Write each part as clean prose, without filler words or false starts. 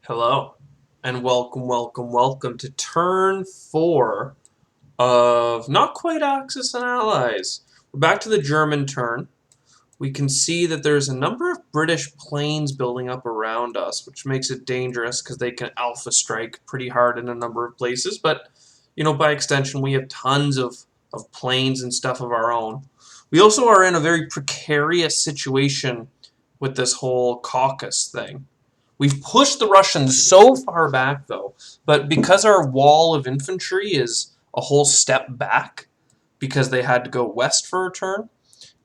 Hello, and welcome to turn 4 of Not Quite Axis and Allies. We're back to the German turn. We can see that there's a number of British planes building up around us, which makes it dangerous because they can alpha strike pretty hard in a number of places. But, by extension, we have tons of planes and stuff of our own. We also are in a very precarious situation with this whole Caucasus thing. We've pushed the Russians so far back, though, but because our wall of infantry is a whole step back, because they had to go west for a turn,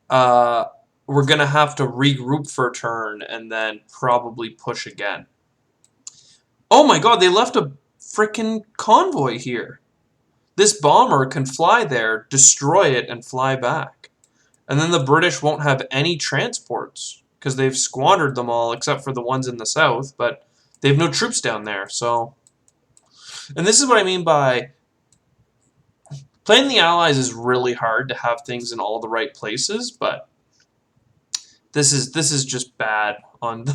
uh, we're going to have to regroup for a turn and then probably push again. Oh my god, they left a freaking convoy here. This bomber can fly there, destroy it, and fly back. And then the British won't have any transports because they've squandered them all except for the ones in the south, but they have no troops down there, so... And this is what I mean by... Playing the Allies is really hard to have things in all the right places, but this is just bad on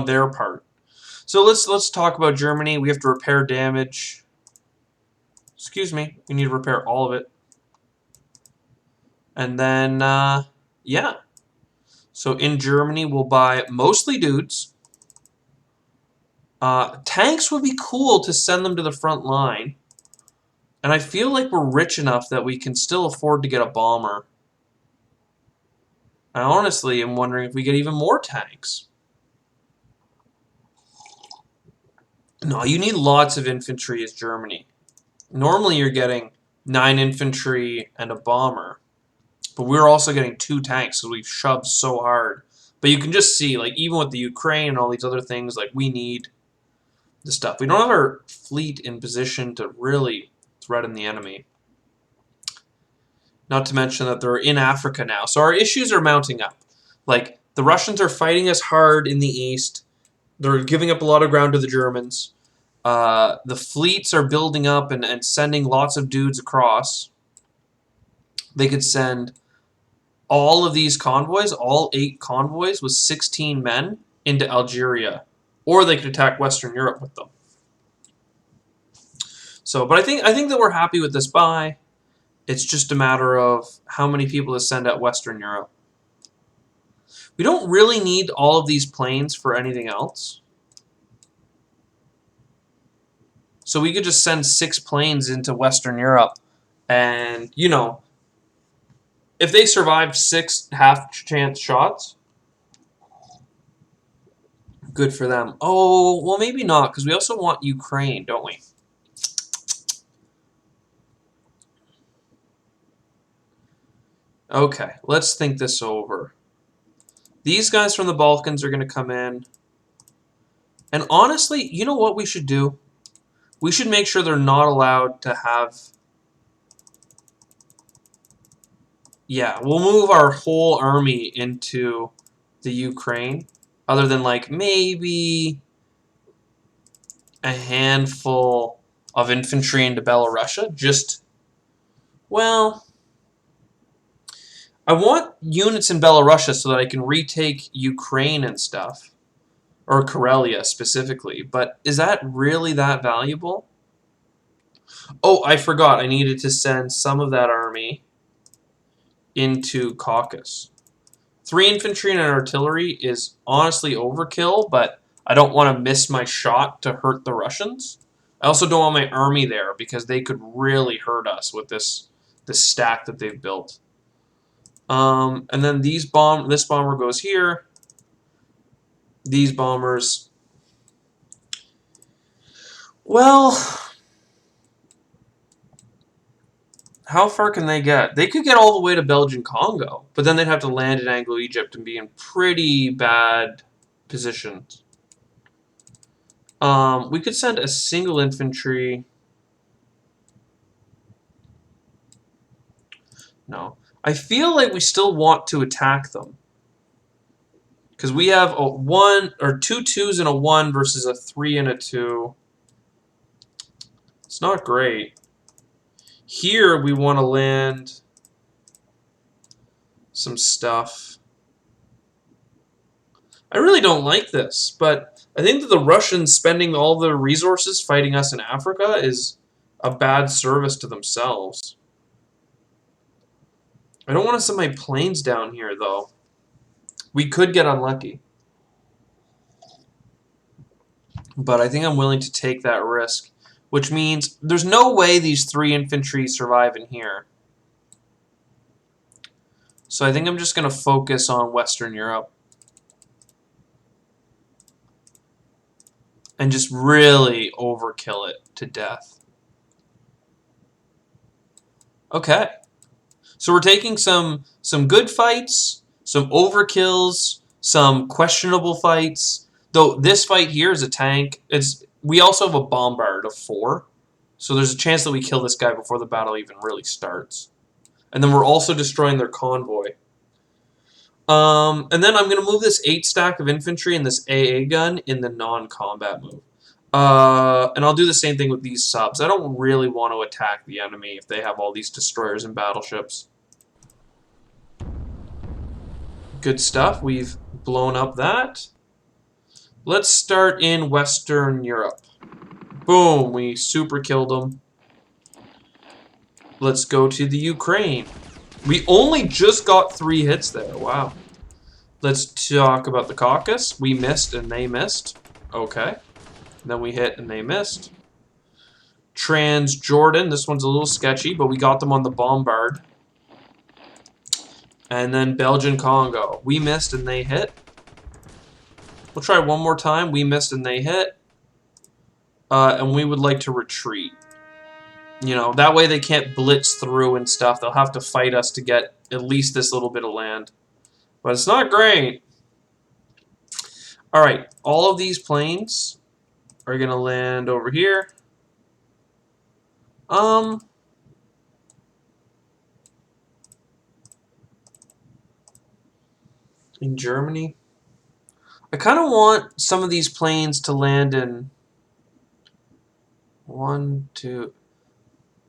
their part. So let's talk about Germany. We have to repair damage. Excuse me, we need to repair all of it. And then yeah. So in Germany, we'll buy mostly dudes. Tanks would be cool to send them to the front line. And I feel like we're rich enough that we can still afford to get a bomber. I honestly am wondering if we get even more tanks. No, you need lots of infantry as Germany. Normally you're getting 9 infantry and a bomber. But we're also getting 2 tanks, so we've shoved so hard. But you can just see, like, even with the Ukraine and all these other things, like, we need the stuff. We don't have our fleet in position to really threaten the enemy. Not to mention that they're in Africa now. So our issues are mounting up. Like, the Russians are fighting us hard in the east. They're giving up a lot of ground to the Germans. The fleets are building up and sending lots of dudes across. They could send all of these convoys, all 8 convoys with 16 men into Algeria. Or they could attack Western Europe with them. So, but I think that we're happy with this buy. It's just a matter of how many people to send at Western Europe. We don't really need all of these planes for anything else. So we could just send 6 planes into Western Europe. And, if they survive 6 half-chance shots, good for them. Oh, well, maybe not, because we also want Ukraine, don't we? Okay, let's think this over. These guys from the Balkans are going to come in. And honestly, you know what we should do? We should make sure they're not allowed to have... Yeah, we'll move our whole army into the Ukraine. Other than, like, maybe a handful of infantry into Belarusia. Just, well... I want units in Belarusia so that I can retake Ukraine and stuff. Or Karelia specifically. But is that really that valuable? Oh, I forgot. I needed to send some of that army into Caucasus. 3 infantry and an artillery is honestly overkill, but I don't want to miss my shot to hurt the Russians. I also don't want my army there because they could really hurt us with this stack that they've built. And then this bomber goes here. These bombers. Well, how far can they get? They could get all the way to Belgian Congo, but then they'd have to land in Anglo-Egypt and be in pretty bad positions. We could send a single infantry. No. I feel like we still want to attack them. Because we have a 1 or 2 2s and a 1 versus a 3 and a 2. It's not great. Here we want to land some stuff. I really don't like this, but I think that the Russians spending all their resources fighting us in Africa is a bad service to themselves. I don't want to send my planes down here, though. We could get unlucky. But I think I'm willing to take that risk, which means there's no way these 3 infantry survive in here. So I think I'm just going to focus on Western Europe. And just really overkill it to death. Okay. So we're taking some good fights, some overkills, some questionable fights. Though this fight here is a tank. We also have a bombard of 4. So there's a chance that we kill this guy before the battle even really starts. And then we're also destroying their convoy. And then I'm going to move this 8 stack of infantry and this AA gun in the non-combat move. And I'll do the same thing with these subs. I don't really want to attack the enemy if they have all these destroyers and battleships. Good stuff. We've blown up that. Let's start in Western Europe. Boom, we super killed them. Let's go to the Ukraine. We only just got 3 hits there. Wow. Let's talk about the Caucasus. We missed and they missed. Okay. And then we hit and they missed. Transjordan. This one's a little sketchy, but we got them on the bombard. And then Belgian Congo. We missed and they hit. We'll try one more time. We missed and they hit. And we would like to retreat. You know, that way they can't blitz through and stuff. They'll have to fight us to get at least this little bit of land. But it's not great. Alright, all of these planes are going to land over here. In Germany. I kind of want some of these planes to land in... 1, 2...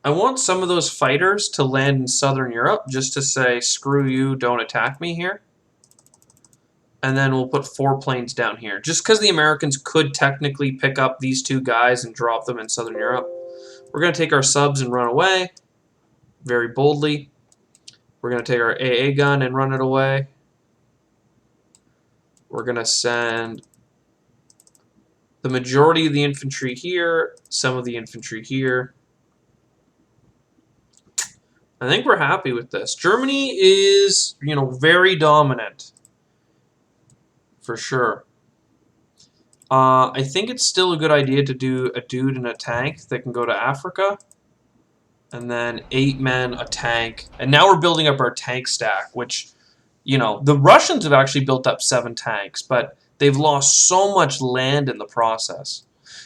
I want some of those fighters to land in Southern Europe just to say, screw you, don't attack me here. And then we'll put 4 planes down here. Just because the Americans could technically pick up these 2 guys and drop them in Southern Europe. We're going to take our subs and run away. Very boldly. We're going to take our AA gun and run it away. We're going to send the majority of the infantry here, some of the infantry here. I think we're happy with this. Germany is, you know, very dominant. For sure. I think it's still a good idea to do a dude in a tank that can go to Africa. And then 8 men, a tank. And now we're building up our tank stack, which, you know, the Russians have actually built up 7 tanks, but they've lost so much land in the process.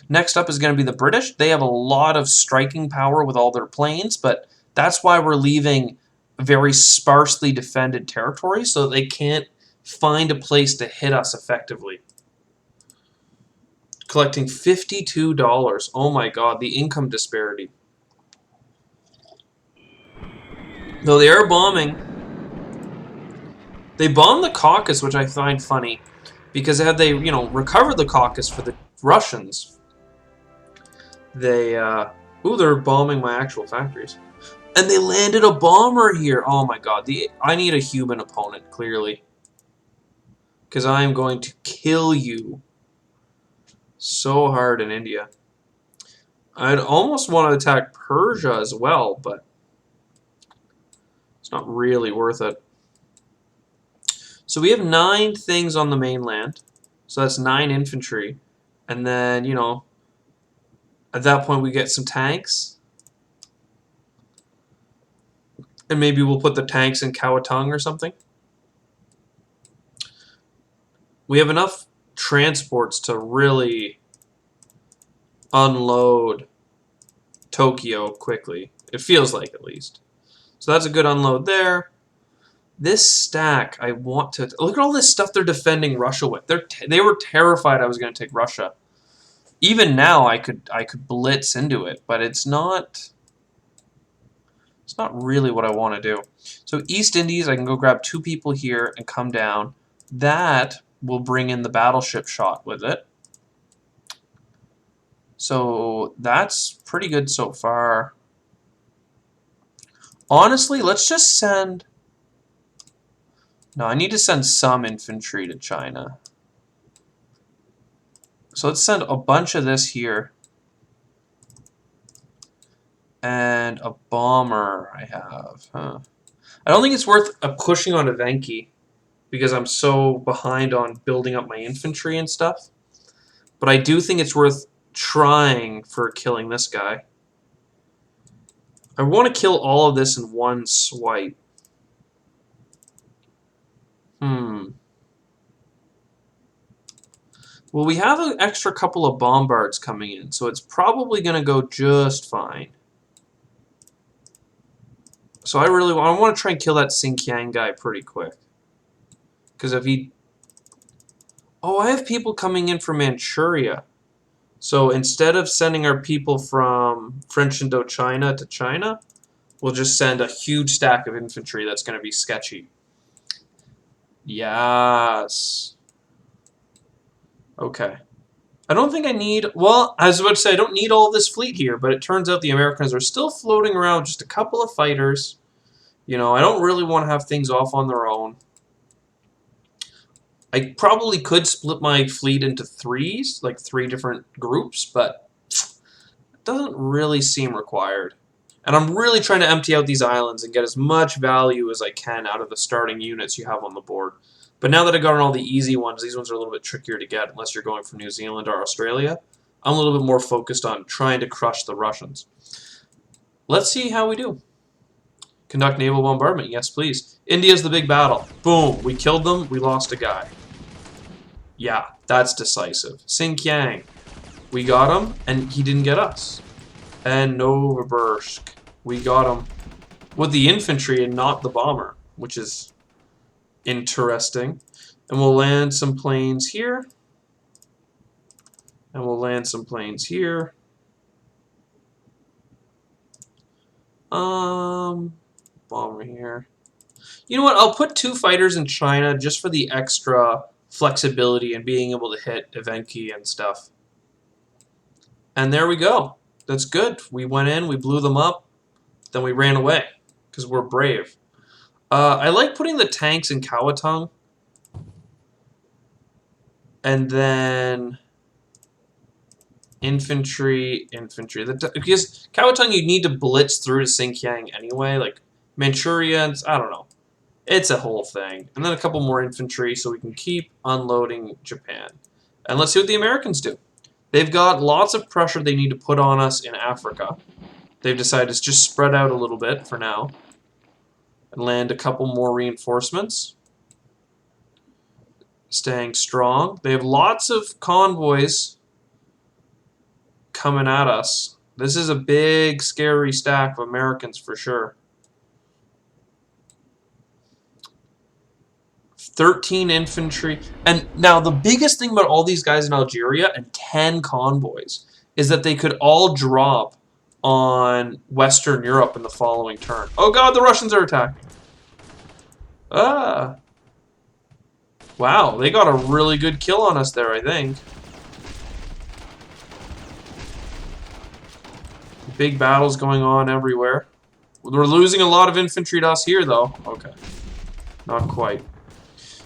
Next up is going to be the British. They have a lot of striking power with all their planes, but that's why we're leaving very sparsely defended territory so that they can't find a place to hit us effectively. Collecting $52. Oh my god, the income disparity. Though they are bombing. They bombed the Caucasus, which I find funny. Because had they, you know, recovered the Caucasus for the Russians, they, ooh, they're bombing my actual factories. And they landed a bomber here. Oh my god, I need a human opponent, clearly. Because I am going to kill you so hard in India. I'd almost want to attack Persia as well, but it's not really worth it. So we have 9 things on the mainland. So that's 9 infantry. And then, you know, at that point we get some tanks. And maybe we'll put the tanks in Kawatung or something. We have enough transports to really unload Tokyo quickly. It feels like, at least. So that's a good unload there. This stack, I want to... Look at all this stuff they're defending Russia with. They were terrified I was going to take Russia. Even now, I could blitz into it, but it's not... It's not really what I want to do. So East Indies, I can go grab 2 people here and come down. That will bring in the battleship shot with it. So that's pretty good so far. Honestly, let's just send... No, I need to send some infantry to China. So let's send a bunch of this here. And a bomber I have. Huh. I don't think it's worth pushing on Evenki because I'm so behind on building up my infantry and stuff. But I do think it's worth trying for killing this guy. I want to kill all of this in one swipe. Well, we have an extra couple of bombards coming in, so it's probably going to go just fine. So I want to try and kill that Xinjiang guy pretty quick. Because if he... Oh, I have people coming in from Manchuria. So instead of sending our people from French Indochina to China, we'll just send a huge stack of infantry that's going to be sketchy. Yes. Okay. I don't think I need... Well, I was about to say, I don't need all this fleet here, but it turns out the Americans are still floating around just a couple of fighters. You know, I don't really want to have things off on their own. I probably could split my fleet into threes, like 3 different groups, but it doesn't really seem required. And I'm really trying to empty out these islands and get as much value as I can out of the starting units you have on the board. But now that I've gotten all the easy ones, these ones are a little bit trickier to get unless you're going from New Zealand or Australia. I'm a little bit more focused on trying to crush the Russians. Let's see how we do. Conduct naval bombardment. Yes, please. India's the big battle. Boom. We killed them. We lost a guy. Yeah, that's decisive. Xinjiang. We got him, and he didn't get us. And Novosibirsk. We got him with the infantry and not the bomber, which is interesting. And we'll land some planes here. And we'll land some planes here. Bomber here. You know what? I'll put 2 fighters in China just for the extra flexibility and being able to hit Evenki and stuff. And there we go. That's good. We went in, we blew them up, then we ran away because we're brave. I like putting the tanks in Kaohsiung. And then infantry. Because Kaohsiung you need to blitz through to Xinjiang anyway. Like Manchurians, I don't know. It's a whole thing. And then a couple more infantry so we can keep unloading Japan. And let's see what the Americans do. They've got lots of pressure they need to put on us in Africa. They've decided to just spread out a little bit for now. And land a couple more reinforcements. Staying strong. They have lots of convoys coming at us. This is a big, scary stack of Americans for sure. 13 infantry. And now the biggest thing about all these guys in Algeria and 10 convoys is that they could all drop on Western Europe in the following turn. Oh god, the Russians are attacking. Ah. Wow, they got a really good kill on us there, I think. Big battles going on everywhere. We're losing a lot of infantry to us here, though. Okay. Not quite.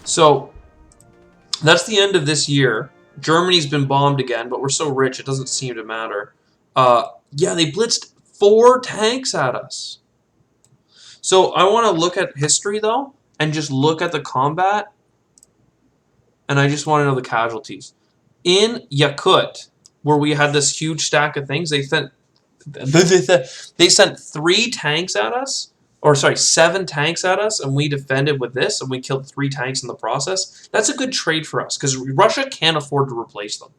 So, that's the end of this year. Germany's been bombed again, but we're so rich it doesn't seem to matter. Yeah, they blitzed 4 tanks at us. So, I want to look at history, though, and just look at the combat. And I just want to know the casualties. In Yakut, where we had this huge stack of things, they sent 3 tanks at us. Or, sorry, 7 tanks at us, and we defended with this, and we killed 3 tanks in the process. That's a good trade for us, because Russia can't afford to replace them.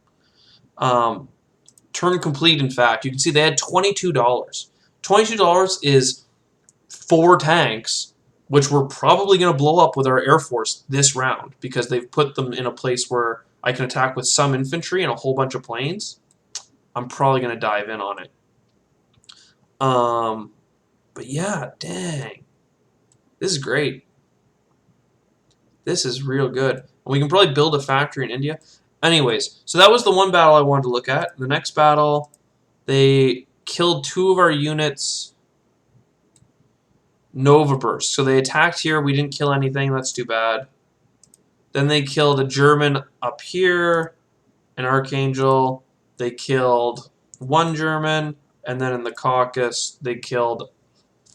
Turn complete, in fact. You can see they had $22. $22 is 4 tanks, which we're probably going to blow up with our Air Force this round, because they've put them in a place where I can attack with some infantry and a whole bunch of planes. I'm probably going to dive in on it. But yeah, dang. This is great. This is real good. And we can probably build a factory in India. Anyways, so that was the one battle I wanted to look at. The next battle, they killed 2 of our units. Nova Burst. So they attacked here. We didn't kill anything. That's too bad. Then they killed a German up here, an Archangel. They killed 1 German. And then in the Caucasus, they killed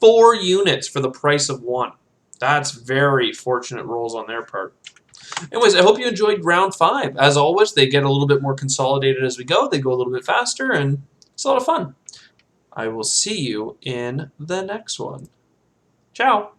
4 units for the price of 1. That's very fortunate rolls on their part. Anyways, I hope you enjoyed round 5. As always, they get a little bit more consolidated as we go. They go a little bit faster, and it's a lot of fun. I will see you in the next one. Ciao.